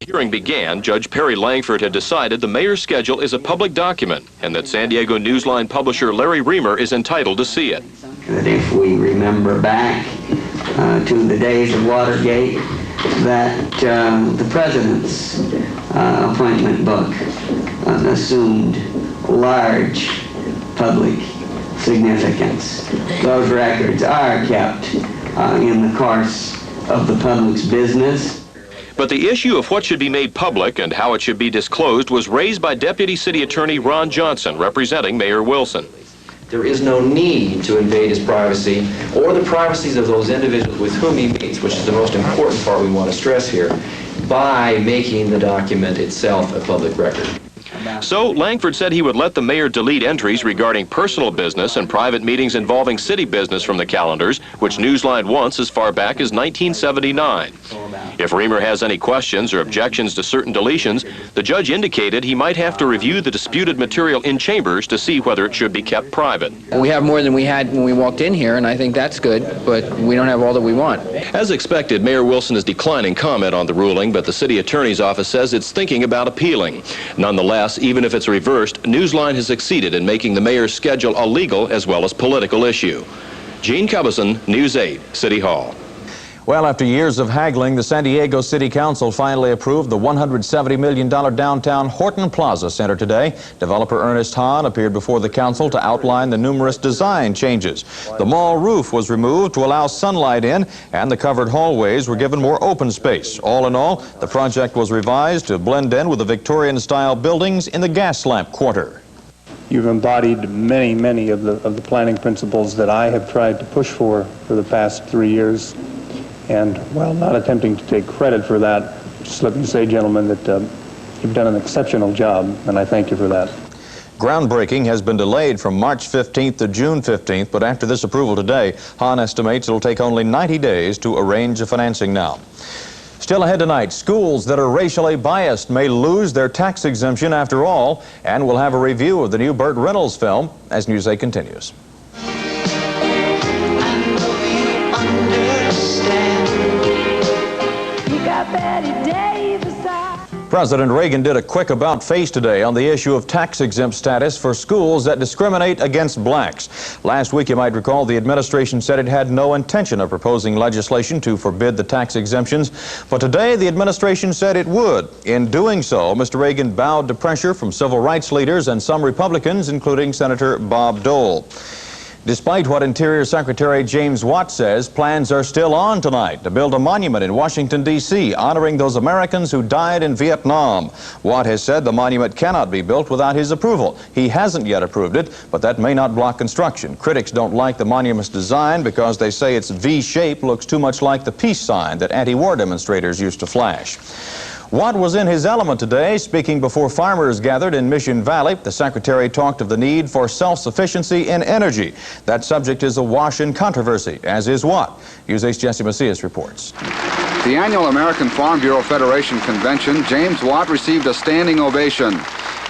Hearing began, Judge Perry Langford had decided the mayor's schedule is a public document and that San Diego Newsline publisher Larry Reamer is entitled to see it. That if we remember back to the days of Watergate, that the president's appointment book assumed large public significance. Those records are kept in the course of the public's business. But the issue of what should be made public and how it should be disclosed was raised by Deputy City Attorney Ron Johnson, representing Mayor Wilson. There is no need to invade his privacy or the privacies of those individuals with whom he meets, which is the most important part we want to stress here, by making the document itself a public record. So Langford said he would let the mayor delete entries regarding personal business and private meetings involving city business from the calendars, which Newsline wants as far back as 1979. If Reamer has any questions or objections to certain deletions, the judge indicated he might have to review the disputed material in chambers to see whether it should be kept private. We have more than we had when we walked in here, and I think that's good, but we don't have all that we want. As expected, Mayor Wilson is declining comment on the ruling, but the city attorney's office says it's thinking about appealing. Nonetheless, even if it's reversed, Newsline has succeeded in making the mayor's schedule a legal as well as political issue. Gene Cubison, News 8, City Hall. Well, after years of haggling, the San Diego City Council finally approved the $170 million downtown Horton Plaza Center today. Developer Ernest Hahn appeared before the council to outline the numerous design changes. The mall roof was removed to allow sunlight in, and the covered hallways were given more open space. All in all, the project was revised to blend in with the Victorian-style buildings in the gas lamp quarter. You've embodied many of the planning principles that I have tried to push for the past 3 years. And while not attempting to take credit for that, just let me say, gentlemen, that you've done an exceptional job, and I thank you for that. Groundbreaking has been delayed from March 15th to June 15th, but after this approval today, Hahn estimates it'll take only 90 days to arrange the financing now. Still ahead tonight, schools that are racially biased may lose their tax exemption after all, and we'll have a review of the new Burt Reynolds film as News 8 continues. President Reagan did a quick about-face today on the issue of tax-exempt status for schools that discriminate against blacks. Last week, you might recall, the administration said it had no intention of proposing legislation to forbid the tax exemptions. But today, the administration said it would. In doing so, Mr. Reagan bowed to pressure from civil rights leaders and some Republicans, including Senator Bob Dole. Despite what Interior Secretary James Watt says, plans are still on tonight to build a monument in Washington, D.C., honoring those Americans who died in Vietnam. Watt has said the monument cannot be built without his approval. He hasn't yet approved it, but that may not block construction. Critics don't like the monument's design because they say its V shape looks too much like the peace sign that anti-war demonstrators used to flash. Watt was in his element today, speaking before farmers gathered in Mission Valley. The secretary talked of the need for self-sufficiency in energy. That subject is awash in controversy, as is Watt. News 8's Jesse Macias reports. The annual American Farm Bureau Federation convention, James Watt received a standing ovation.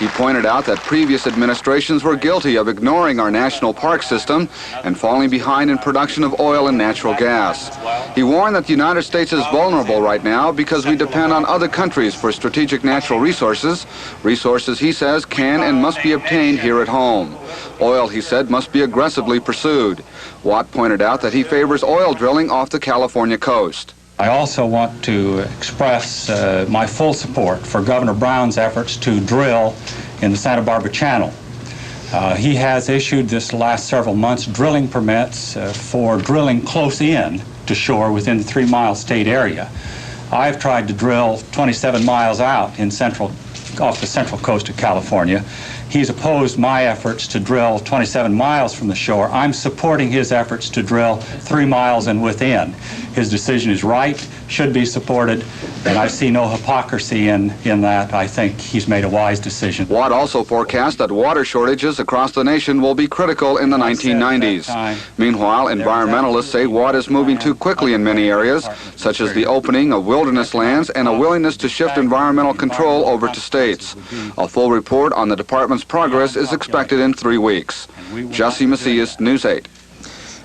He pointed out that previous administrations were guilty of ignoring our national park system and falling behind in production of oil and natural gas. He warned that the United States is vulnerable right now because we depend on other countries for strategic natural resources. Resources, he says, can and must be obtained here at home. Oil, he said, must be aggressively pursued. Watt pointed out that he favors oil drilling off the California coast. I also want to express my full support for Governor Brown's efforts to drill in the Santa Barbara Channel. He has issued this last several months drilling permits for drilling close in to shore within the 3-mile state area. I've tried to drill 27 miles out off the central coast of California. He's opposed my efforts to drill 27 miles from the shore. I'm supporting his efforts to drill 3 miles and within. His decision is right, should be supported, and I see no hypocrisy in that. I think he's made a wise decision. Watt also forecast that water shortages across the nation will be critical in the 1990s. Meanwhile, environmentalists say Watt is moving too quickly in many areas, such as the opening of wilderness lands and a willingness to shift environmental control over to states. A full report on the department's progress is expected in 3 weeks. Jesse Macias, News 8.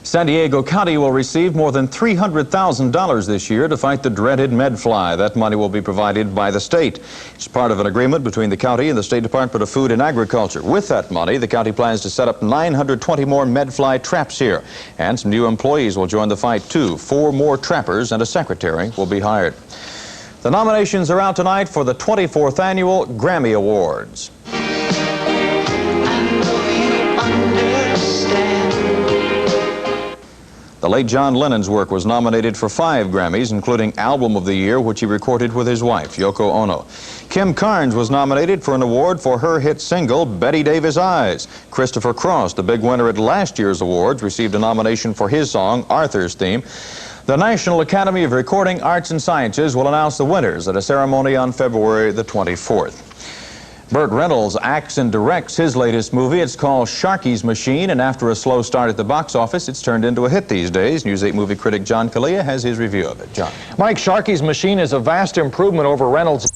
San Diego County will receive more than $300,000 this year to fight the dreaded medfly. That money will be provided by the state. It's part of an agreement between the county and the State Department of Food and Agriculture. With that money, the county plans to set up 920 more medfly traps here. And some new employees will join the fight, too. 4 more trappers and a secretary will be hired. The nominations are out tonight for the 24th Annual Grammy Awards. The late John Lennon's work was nominated for 5 Grammys, including Album of the Year, which he recorded with his wife, Yoko Ono. Kim Carnes was nominated for an award for her hit single, Betty Davis Eyes. Christopher Cross, the big winner at last year's awards, received a nomination for his song, Arthur's Theme. The National Academy of Recording Arts and Sciences will announce the winners at a ceremony on February the 24th. Burt Reynolds acts and directs his latest movie. It's called Sharky's Machine, and after a slow start at the box office, it's turned into a hit these days. News 8 movie critic John Kalia has his review of it. John. Mike, Sharky's Machine is a vast improvement over Reynolds'